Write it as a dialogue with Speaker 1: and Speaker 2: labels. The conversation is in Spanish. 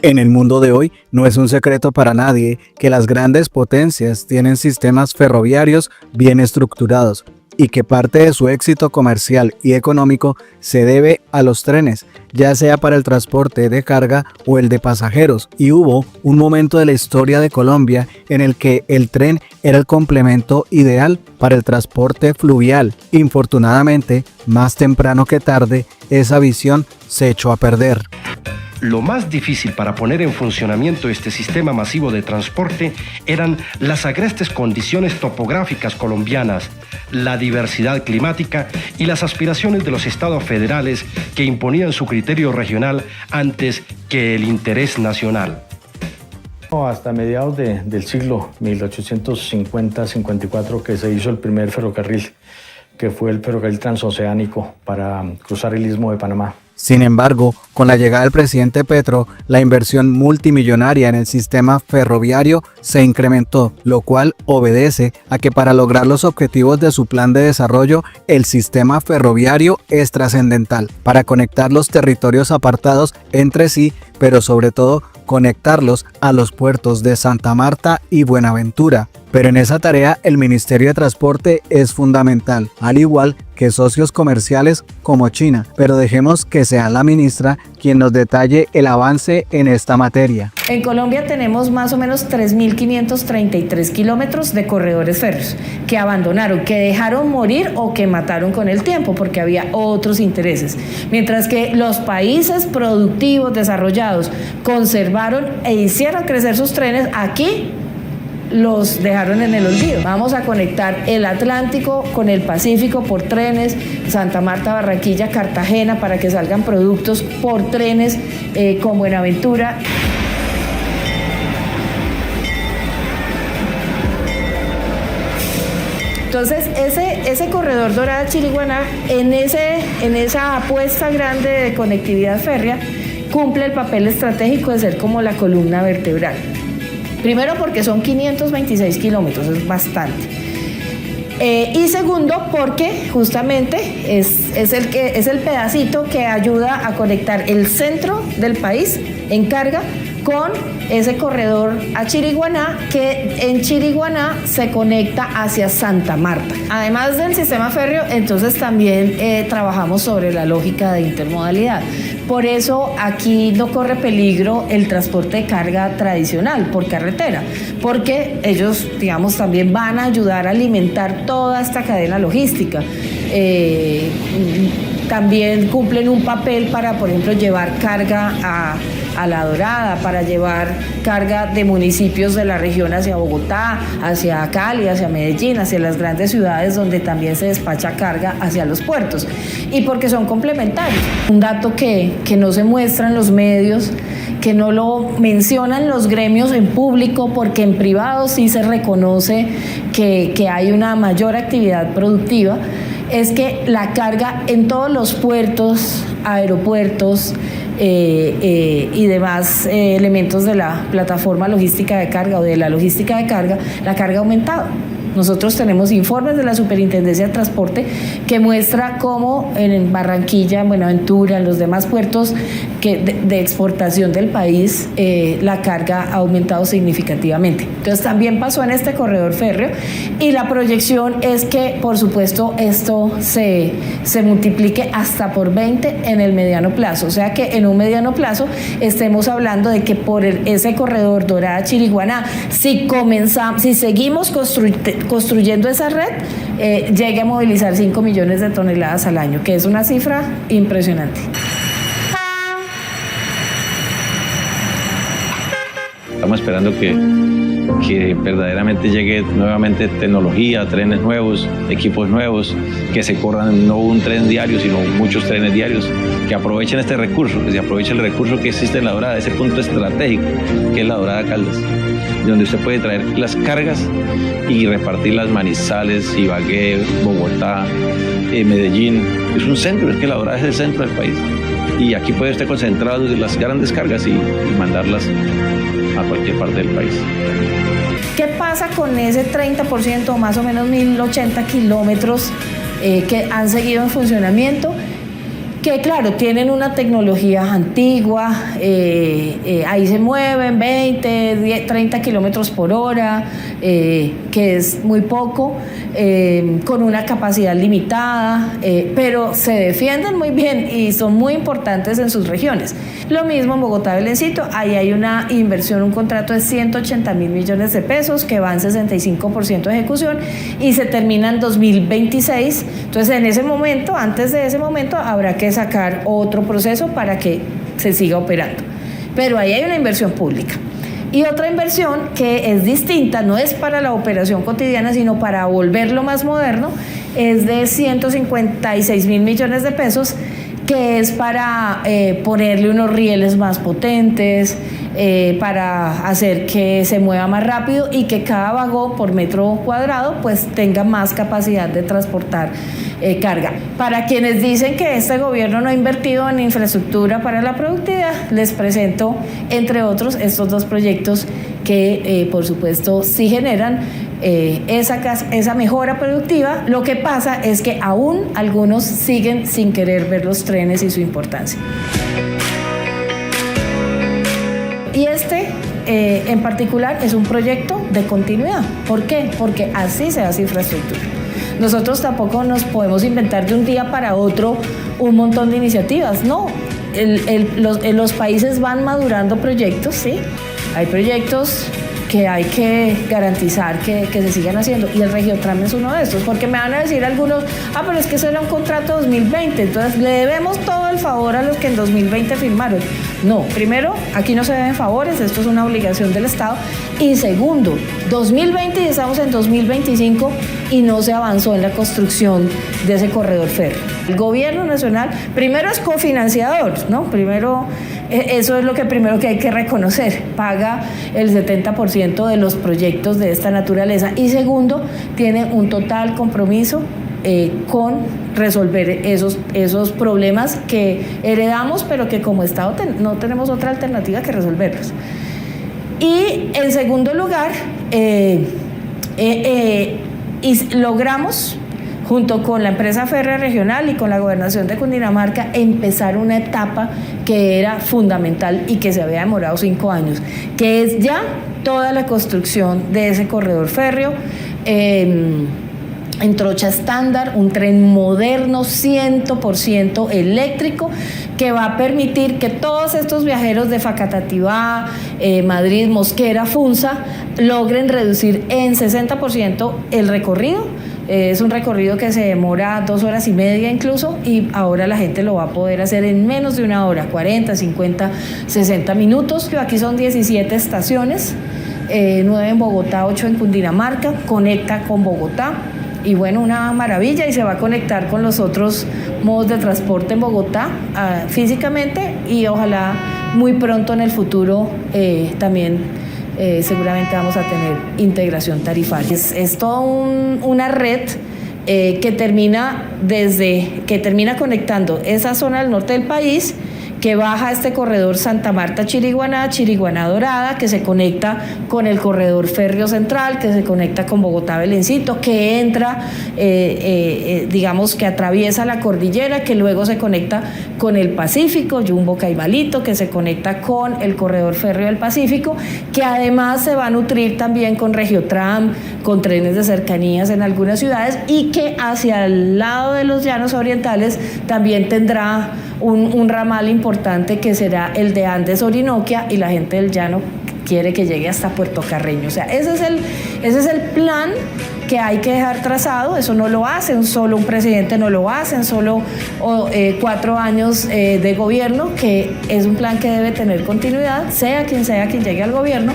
Speaker 1: En el mundo de hoy no es un secreto para nadie que las grandes potencias tienen sistemas ferroviarios bien estructurados y que parte de su éxito comercial y económico se debe a los trenes, ya sea para el transporte de carga o el de pasajeros. Y hubo un momento de la historia de Colombia en el que el tren era el complemento ideal para el transporte fluvial. Infortunadamente, más temprano que tarde, esa visión se echó a perder.
Speaker 2: Lo más difícil para poner en funcionamiento este sistema masivo de transporte eran las agrestes condiciones topográficas colombianas, la diversidad climática y las aspiraciones de los estados federales que imponían su criterio regional antes que el interés nacional.
Speaker 3: Hasta mediados del siglo 1850-54 que se hizo el primer ferrocarril, que fue el ferrocarril transoceánico para cruzar el Istmo de Panamá.
Speaker 1: Sin embargo, con la llegada del presidente Petro, la inversión multimillonaria en el sistema ferroviario se incrementó, lo cual obedece a que para lograr los objetivos de su plan de desarrollo, el sistema ferroviario es trascendental para conectar los territorios apartados entre sí, pero sobre todo conectarlos a los puertos de Santa Marta y Buenaventura. Pero en esa tarea el Ministerio de Transporte es fundamental, al igual que socios comerciales como China. Pero dejemos que sea la ministra quien nos detalle el avance en esta materia.
Speaker 4: En Colombia tenemos más o menos 3.533 kilómetros de corredores férreos que abandonaron, que dejaron morir o que mataron con el tiempo porque había otros intereses. Mientras que los países productivos desarrollados conservaron e hicieron crecer sus trenes, aquí los dejaron en el olvido. Vamos a conectar el Atlántico con el Pacífico por trenes, Santa Marta, Barranquilla, Cartagena, para que salgan productos por trenes con Buenaventura. Entonces, ese corredor Dorada-Chiriguaná, en esa apuesta grande de conectividad férrea, cumple el papel estratégico de ser como la columna vertebral. Primero porque son 526 kilómetros, es bastante. Y segundo porque justamente es el pedacito que ayuda a conectar el centro del país en carga con ese corredor a Chiriguaná, que en Chiriguaná se conecta hacia Santa Marta. Además del sistema férreo, entonces también trabajamos sobre la lógica de intermodalidad. Por eso aquí no corre peligro el transporte de carga tradicional por carretera, porque ellos, digamos, también van a ayudar a alimentar toda esta cadena logística. También cumplen un papel para, por ejemplo, llevar carga a La Dorada, para llevar carga de municipios de la región hacia Bogotá, hacia Cali, hacia Medellín, hacia las grandes ciudades donde también se despacha carga hacia los puertos, y porque son complementarios. Un dato que no se muestra en los medios, que no lo mencionan los gremios en público, porque en privado sí se reconoce que hay una mayor actividad productiva, es que la carga en todos los puertos, aeropuertos y demás elementos de la plataforma logística de carga o de la logística de carga, la carga ha aumentado. Nosotros tenemos informes de la Superintendencia de Transporte que muestra cómo en Barranquilla, en Buenaventura, en los demás puertos de exportación del país, la carga ha aumentado significativamente. Entonces también pasó en este corredor férreo, y la proyección es que, por supuesto, esto se multiplique hasta por 20 en el mediano plazo. O sea que en un mediano plazo estemos hablando de que por ese corredor Dorada-Chiriguaná, si seguimos construyendo esa red, llegue a movilizar 5 millones de toneladas al año, que es una cifra impresionante.
Speaker 5: Estamos esperando que verdaderamente llegue nuevamente tecnología, trenes nuevos, equipos nuevos, que se corran no un tren diario, sino muchos trenes diarios, que aprovechen este recurso, que se aproveche el recurso que existe en La Dorada, ese punto estratégico que es La Dorada Caldas, donde usted puede traer las cargas y repartirlas Manizales, Ibagué, Bogotá, Medellín. Es un centro, es que La Dorada es el centro del país. Y aquí puede usted concentrar las grandes cargas y mandarlas a cualquier parte del país.
Speaker 4: ¿Qué pasa con ese 30% o más o menos 1.080 kilómetros que han seguido en funcionamiento? que claro, tienen una tecnología antigua, ahí se mueven 20, 10, 30 kilómetros por hora, que es muy poco, con una capacidad limitada, pero se defienden muy bien y son muy importantes en sus regiones. Lo mismo en Bogotá, Belencito, ahí hay una inversión, un contrato de 180.000 millones de pesos que va en 65% de ejecución y se termina en 2026. Entonces, en ese momento, antes de ese momento, habrá que sacar otro proceso para que se siga operando. Pero ahí hay una inversión pública. Y otra inversión que es distinta, no es para la operación cotidiana, sino para volverlo más moderno, es de 156.000 millones de pesos, que es para ponerle unos rieles más potentes, para hacer que se mueva más rápido y que cada vagón por metro cuadrado pues tenga más capacidad de transportar carga. Para quienes dicen que este gobierno no ha invertido en infraestructura para la productividad, les presento, entre otros, estos dos proyectos que por supuesto sí generan esa mejora productiva. Lo que pasa es que aún algunos siguen sin querer ver los trenes y su importancia. Y este en particular es un proyecto de continuidad. ¿Por qué? Porque así se hace infraestructura. Nosotros tampoco nos podemos inventar de un día para otro un montón de iniciativas, no. Los países van madurando proyectos, ¿sí? Hay proyectos que hay que garantizar que se sigan haciendo, y el Regiotram es uno de estos, porque me van a decir algunos, pero es que eso era un contrato 2020, entonces le debemos todo el favor a los que en 2020 firmaron. No, primero, aquí no se deben favores, esto es una obligación del Estado, y segundo, 2020 y estamos en 2025 y no se avanzó en la construcción de ese corredor férreo. El gobierno nacional primero es cofinanciador, ¿no? Primero, eso es lo que primero que hay que reconocer, paga el 70% de los proyectos de esta naturaleza, y segundo, tiene un total compromiso con resolver esos problemas que heredamos, pero que como Estado no tenemos otra alternativa que resolverlos. Y en segundo lugar, logramos, junto con la empresa férrea regional y con la gobernación de Cundinamarca, empezar una etapa que era fundamental y que se había demorado 5 años, que es ya toda la construcción de ese corredor férreo en trocha estándar, un tren moderno 100% eléctrico, que va a permitir que todos estos viajeros de Facatativá, Madrid, Mosquera, Funza, logren reducir en 60% el recorrido. Es un recorrido que se demora 2 horas y media incluso, y ahora la gente lo va a poder hacer en menos de 1 hora, 40, 50, 60 minutos. Aquí son 17 estaciones, 9 en Bogotá, 8 en Cundinamarca, conecta con Bogotá. Y bueno, una maravilla, y se va a conectar con los otros modos de transporte en Bogotá físicamente, y ojalá muy pronto en el futuro también seguramente vamos a tener integración tarifaria. Es toda una red que termina conectando esa zona del norte del país, que baja este corredor Santa Marta-Chiriguaná, Chiriguaná-Dorada, que se conecta con el corredor férreo central, que se conecta con Bogotá-Belencito, que entra, digamos que atraviesa la cordillera, que luego se conecta con el Pacífico, Yumbo-Caibalito, que se conecta con el corredor férreo del Pacífico, que además se va a nutrir también con Regiotram, con trenes de cercanías en algunas ciudades, y que hacia el lado de los llanos orientales también tendrá un ramal importante, que será el de Andes-Orinoquia, y la gente del llano quiere que llegue hasta Puerto Carreño. O sea, ese es el plan que hay que dejar trazado. Eso no lo hace solo un presidente, no lo hacen solo 4 años de gobierno, que es un plan que debe tener continuidad, sea quien llegue al gobierno.